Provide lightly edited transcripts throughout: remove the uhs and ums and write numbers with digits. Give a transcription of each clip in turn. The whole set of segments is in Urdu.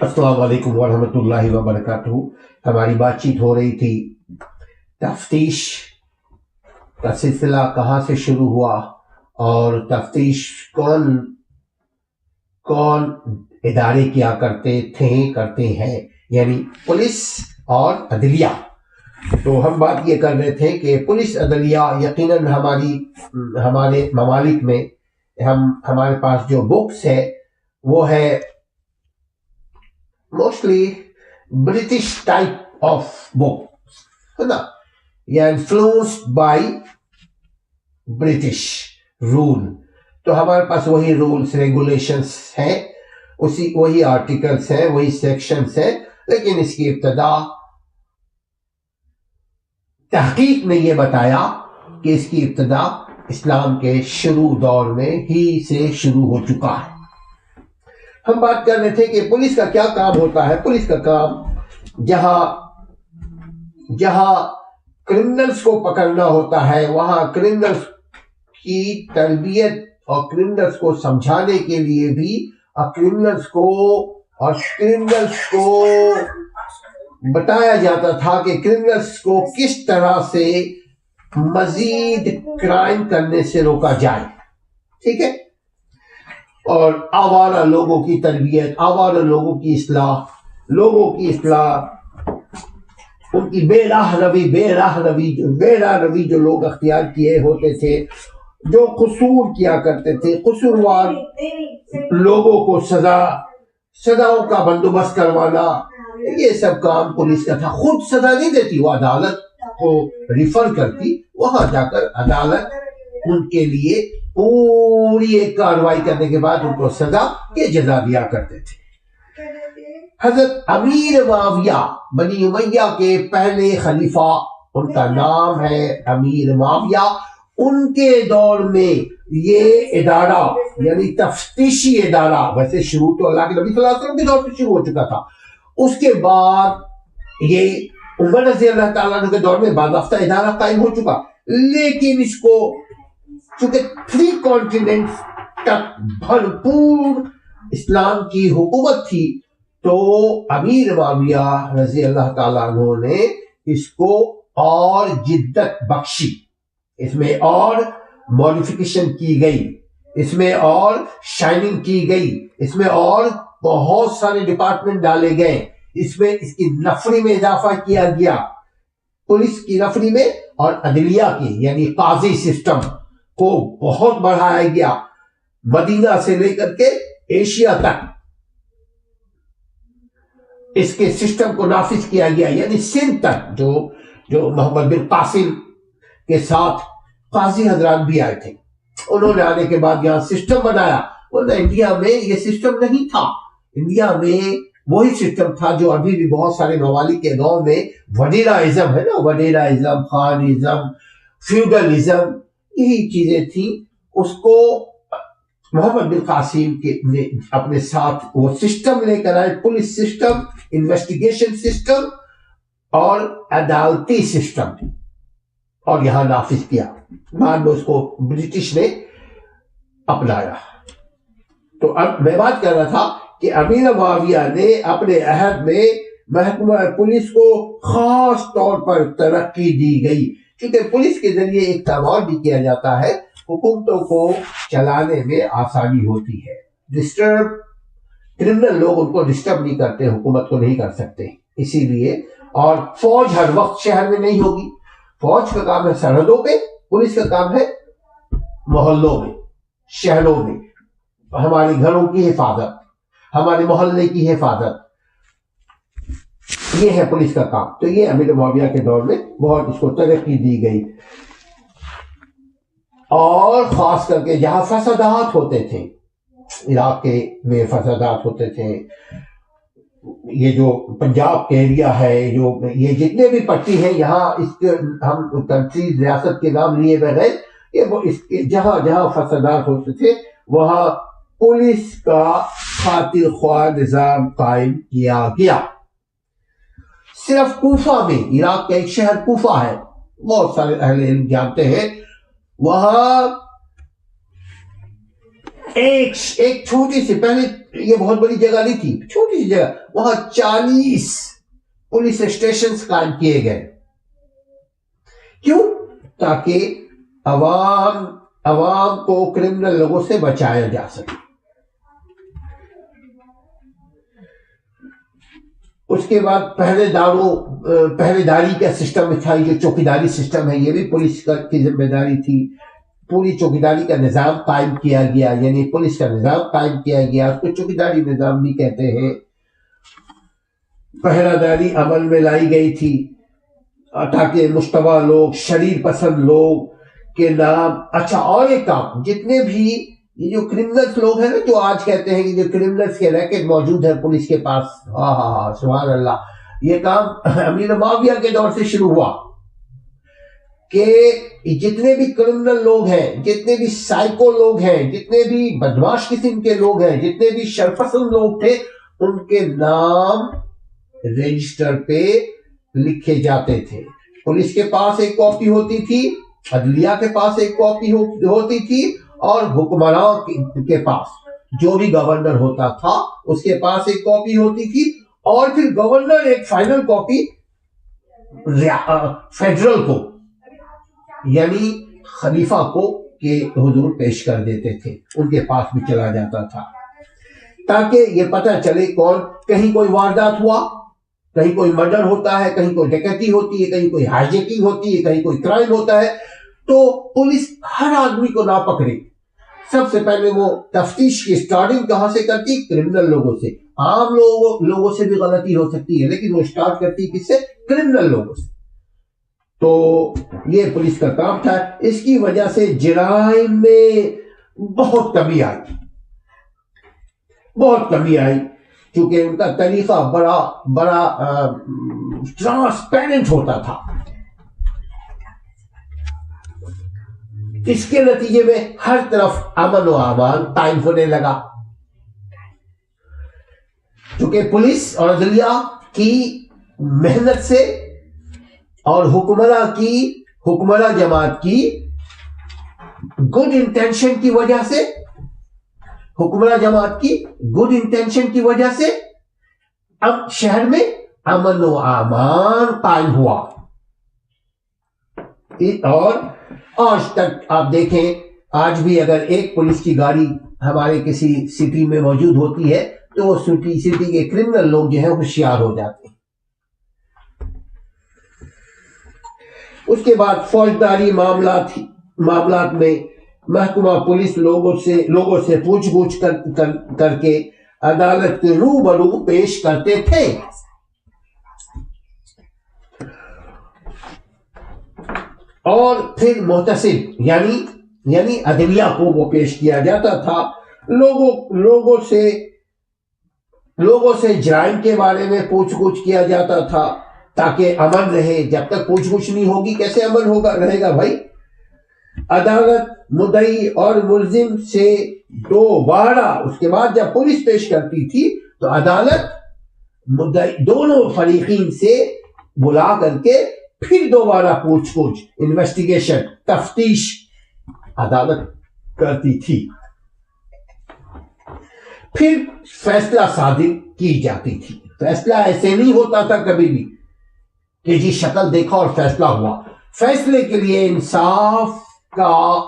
السلام علیکم ورحمۃ اللہ وبرکاتہ۔ ہماری بات چیت ہو رہی تھی تفتیش کا سلسلہ کہاں سے شروع ہوا اور تفتیش کون ادارے کیا کرتے ہیں، یعنی پولیس اور عدلیہ۔ تو ہم بات یہ کر رہے تھے کہ پولیس عدلیہ یقیناً ہمارے ممالک میں ہمارے پاس جو بکس ہے وہ ہے mostly British type of book, ہے نا، یا انفلوئنسڈ بائی برٹش رول۔ تو ہمارے پاس وہی رولس ریگولیشنس ہیں، وہی آرٹیکلس ہیں، وہی سیکشنس ہیں، لیکن اس کی ابتدا تحقیق نے یہ بتایا کہ اس کی ابتدا اسلام کے شروع دور میں ہی سے شروع ہو چکا ہے۔ ہم بات کر رہے تھے کہ پولیس کا کیا کام ہوتا ہے۔ پولیس کا کام جہاں کرمنلز کو پکڑنا ہوتا ہے، وہاں کرمنلز کی تربیت اور کرمنلز کو سمجھانے کے لیے بھی کرمنلز کو بتایا جاتا تھا کہ کرمنلز کو کس طرح سے مزید کرائم کرنے سے روکا جائے، ٹھیک ہے، اور آوارہ لوگوں کی تربیت، آوارہ لوگوں کی اصلاح، ان کی بے راہ روی جو لوگ اختیار کیے ہوتے تھے، جو قصور کیا کرتے تھے، قصوروار لوگوں کو سزاؤں کا بندوبست کروانا، یہ سب کام پولیس کا تھا۔ خود سزا نہیں دیتی، وہ عدالت کو ریفر کرتی، وہاں جا کر عدالت ان کے لیے پوری ایک کارروائی کرنے کے بعد ان کو سزا کے جزا دیا کرتے تھے۔ حضرت امیر معاویہ بنی امیہ کے پہلے خلیفہ، ان کا نام ہے امیر معاویہ، ان کے دور میں یہ ادارہ یعنی تفتیشی ادارہ، ویسے شروع تو اللہ کے نبی صلی اللہ علیہ وسلم کے دور سے شروع ہو چکا تھا، اس کے بعد یہ عمر رضی اللہ تعالیٰ عنہ کے دور میں باضابطہ ادارہ قائم ہو چکا، لیکن اس کو چونکہ 3 کانٹیننٹس تک بھرپور اسلام کی حکومت تھی، تو امیر معاویہ رضی اللہ تعالیٰ عنہ نے اس کو اور جدت بخشی، اس میں اور ماڈیفیکیشن کی گئی، اس میں اور شائننگ کی گئی، اس میں اور بہت سارے ڈپارٹمنٹ ڈالے گئے، اس کی نفری میں اضافہ کیا گیا، پولیس کی نفری میں، اور عدلیہ کی یعنی قاضی سسٹم کو بہت بڑھایا گیا، مدینہ سے لے کر کے ایشیا تک اس کے سسٹم کو نافذ کیا گیا، یعنی سندھ تک جو محمد بن قاسم کے ساتھ قاضی حضرات بھی آئے تھے، انہوں نے آنے کے بعد یہاں سسٹم بنایا، ورنہ انڈیا میں یہ سسٹم نہیں تھا۔ انڈیا میں وہی سسٹم تھا جو ابھی بھی بہت سارے ممالک کے گاؤں میں وڈیراازم ہے نا، وڈیراازم، خانزم، فیوڈلزم، یہی چیزیں تھیں۔ اس کو محمد بن قاسم نے اپنے ساتھ وہ سسٹم لے کر آئے، پولیس سسٹم، انویسٹیگیشن سسٹم اور عدالتی سسٹم، اور یہاں نافذ کیا، بعد میں اس کو برٹش نے اپنایا۔ تو اب میں بات کر رہا تھا کہ امیر معاویہ نے اپنے عہد میں محکمہ پولیس کو خاص طور پر ترقی دی گئی، کیونکہ پولیس کے ذریعے ایک کام اور بھی کیا جاتا ہے، حکومتوں کو چلانے میں آسانی ہوتی ہے۔ کرمنل لوگ ان کو ڈسٹرب نہیں کرتے، حکومت کو نہیں کر سکتے، اسی لیے، اور فوج ہر وقت شہر میں نہیں ہوگی، فوج کا کام ہے سرحدوں پہ، پولیس کا کام ہے محلوں میں، شہروں میں، ہمارے گھروں کی حفاظت، ہمارے محلے کی حفاظت، یہ ہے پولیس کا کام۔ تو یہ امیر معاویہ کے دور میں بہت اس کو ترقی دی گئی، اور خاص کر کے جہاں فسادات ہوتے تھے، علاقے میں فسادات ہوتے تھے، یہ جو پنجاب کے ایریا ہے، جو یہ جتنے بھی پٹی ہیں، یہاں اس کے ہم تنظیم ریاست کے نام لیے بغیر، یہ جہاں جہاں فسادات ہوتے تھے وہاں پولیس کا خاطر خواہ نظام قائم کیا گیا۔ صرف کوفہ میں، عراق کا ایک شہر کوفہ ہے، بہت سارے اہل علم جانتے ہیں، وہاں ایک چھوٹی سی، پہلے یہ بہت بڑی جگہ نہیں تھی، چھوٹی سی جگہ، وہاں 40 پولیس اسٹیشنز قائم کیے گئے. کیوں؟ تاکہ عوام کو کرمنل لوگوں سے بچایا جا سکے. اس کے بعد پہلے داری کا سسٹم تھا، جو چوکیداری سسٹم ہے، یہ بھی پولیس کی ذمہ داری تھی. پوری چوکیداری کا نظام قائم کیا گیا، یعنی پولیس کا نظام قائم کیا گیا، اس کو چوکیداری نظام بھی کہتے ہیں. پہرہ داری عمل میں لائی گئی تھی تاکہ مشتبہ لوگ، شریر پسند لوگ کے نام. اچھا، اور ایک کام، جتنے بھی یہ جو کرمنلز لوگ ہیں نا، جو آج کہتے ہیں کہ جو کرمنلز کے ریکٹ موجود ہے پولیس کے پاس، ہاں سبحان اللہ، یہ کام امیر معاویہ کے دور سے شروع ہوا کہ جتنے بھی کرمنل لوگ ہیں، جتنے بھی سائیکو لوگ ہیں، جتنے بھی بدماش قسم کے لوگ ہیں، جتنے بھی شرپسند لوگ تھے، ان کے نام رجسٹر پہ لکھے جاتے تھے. پولیس کے پاس ایک کاپی ہوتی تھی، عدلیہ کے پاس ایک کاپی ہوتی تھی، اور حکمراں کے پاس، جو بھی گورنر ہوتا تھا اس کے پاس ایک کاپی ہوتی تھی، اور پھر گورنر ایک فائنل کاپی فیڈرل کو، یعنی خلیفہ کو کے حضور پیش کر دیتے تھے. ان کے پاس بھی چلا جاتا تھا تاکہ یہ پتہ چلے کہیں کوئی واردات ہوا، کہیں کوئی مرڈر ہوتا ہے، کہیں کوئی ڈکیتی ہوتی ہے، کہیں کوئی ہائیجیکنگ ہوتی ہے، کہیں کوئی کرائم ہوتا ہے، تو پولیس ہر آدمی کو نہ پکڑے. سب سے پہلے وہ تفتیش کی سٹارٹنگ کہاں سے کرتی؟ کرمنل لوگوں سے. عام لوگوں سے بھی غلطی ہو سکتی ہے، لیکن وہ سٹارٹ کرتی کس سے؟ کرمنل لوگوں سے. تو یہ پولیس کا کام تھا. اس کی وجہ سے جرائم میں بہت کمی آئی، کیونکہ ان کا طریقہ بڑا ٹرانسپیرنٹ ہوتا تھا. اس کے نتیجے میں ہر طرف امن و امان قائم ہونے لگا، چونکہ پولیس اور عدلیہ کی محنت سے اور حکمراں جماعت کی گڈ انٹینشن کی وجہ سے، اب شہر میں امن و امان قائم ہوا. اور آج تک آپ دیکھیں، آج بھی اگر ایک پولیس کی گاڑی ہمارے کسی سٹی میں موجود ہوتی ہے تو وہ سٹی کے کرمنل لوگ جو ہیں ہوشیار ہو جاتے ہیں. اس کے بعد فوجداری معاملات میں محکمہ پولیس لوگوں سے پوچھ گچھ کر کے عدالت کے روبرو پیش کرتے تھے. اور پھر محتسب یعنی عدلیہ کو وہ پیش کیا جاتا تھا. لوگوں سے جرائم کے بارے میں پوچھ گچھ کیا جاتا تھا تاکہ امن رہے. جب تک پوچھ گچھ نہیں ہوگی کیسے امن رہے گا بھائی؟ عدالت مدعی اور ملزم سے دوبارہ، اس کے بعد جب پولیس پیش کرتی تھی تو عدالت مدعی دونوں فریقین سے بلا کر کے پھر دوبارہ پوچھ گچھ، انویسٹیگیشن، تفتیش عدالت کرتی تھی. پھر فیصلہ صادر کی جاتی تھی. فیصلہ ایسے نہیں ہوتا تھا کبھی بھی کہ جی شکل دیکھا اور فیصلہ ہوا. فیصلے کے لیے انصاف کا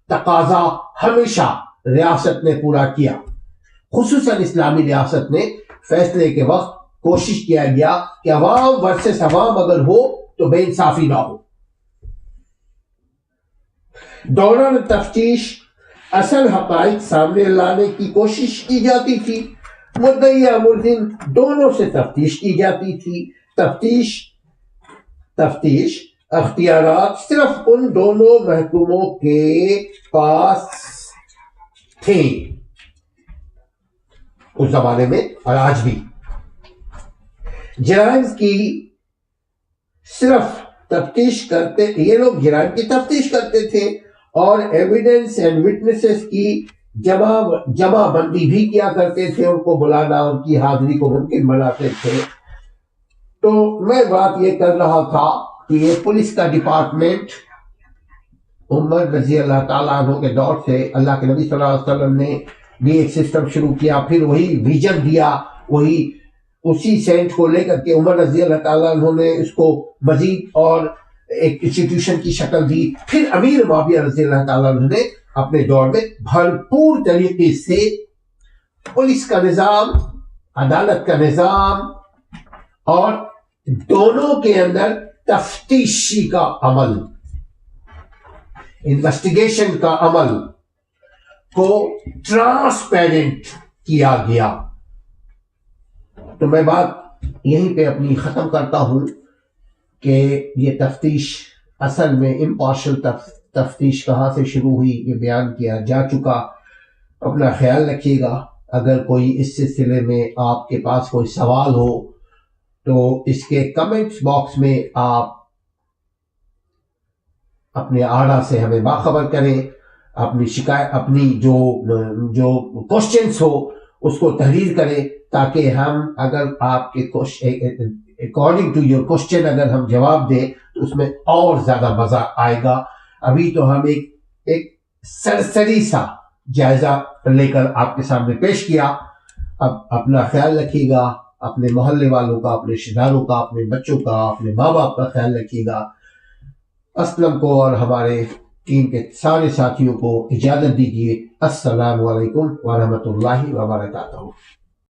تقاضا ہمیشہ ریاست نے پورا کیا. خصوصاً اسلامی ریاست نے فیصلے کے وقت کوشش کیا گیا کہ عوام ورسس عوام اگر ہو تو بے انصافی نہ ہو. دوران تفتیش اصل حقائق سامنے لانے کی کوشش کی جاتی تھی. مدعی یا ملزم دونوں سے تفتیش کی جاتی تھی. تفتیش اختیارات صرف ان دونوں محکموں کے پاس تھے اس زمانے میں اور آج بھی. جرائم کی صرف تفتیش کرتے، یہ لوگ جرائم کی تفتیش کرتے تھے اور ایویڈنس اینڈ وٹنسز کی جمع بندی بھی کیا کرتے تھے. ان کو بلانا، ان کی حاضری کو ممکن بناتے تھے. تو میں بات یہ کر رہا تھا کہ یہ پولیس کا ڈپارٹمنٹ عمر رضی اللہ تعالیٰ عنہ کے دور سے اللہ کے نبی صلی اللہ علیہ وسلم نے بھی ایک سسٹم شروع کیا، پھر وہی ویژن دیا، وہی اسی سینٹ کو لے کر کے عمر رضی اللہ تعالیٰ عنہ نے اس کو مزید اور ایک انسٹیٹیوشن کی شکل دی، پھر امیر معاویہ رضی اللہ تعالیٰ عنہ نے اپنے دور میں بھرپور طریقے سے پولیس کا نظام، عدالت کا نظام اور دونوں کے اندر تفتیشی کا عمل، انویسٹیگیشن کا عمل کو ٹرانسپیرنٹ کیا گیا۔ تو میں بات یہیں پہ اپنی ختم کرتا ہوں کہ یہ تفتیش اصل میں امپارشل تفتیش کہاں سے شروع ہوئی یہ بیان کیا جا چکا۔ اپنا خیال رکھیے گا، اگر کوئی اس سلسلے میں آپ کے پاس کوئی سوال ہو تو اس کے کمنٹس باکس میں آپ اپنے آرا سے ہمیں باخبر کریں، اپنی شکایت، اپنی جو کوشچنس ہو اس کو تحریر کریں، تاکہ ہم اگر آپ کے اکارڈنگ ٹو یور کوشچن اگر ہم جواب دیں تو اس میں اور زیادہ مزہ آئے گا۔ ابھی تو ہم ایک سرسری سا جائزہ لے کر آپ کے سامنے پیش کیا۔ اب اپنا خیال رکھیے گا، اپنے محلے والوں کا، اپنے رشتہ داروں کا، اپنے بچوں کا، اپنے ماں باپ کا خیال رکھیے گا۔ اسلم کو اور ہمارے ٹیم کے سارے ساتھیوں کو اجازت دیجیے۔ السلام علیکم ورحمۃ اللہ وبرکاتہ۔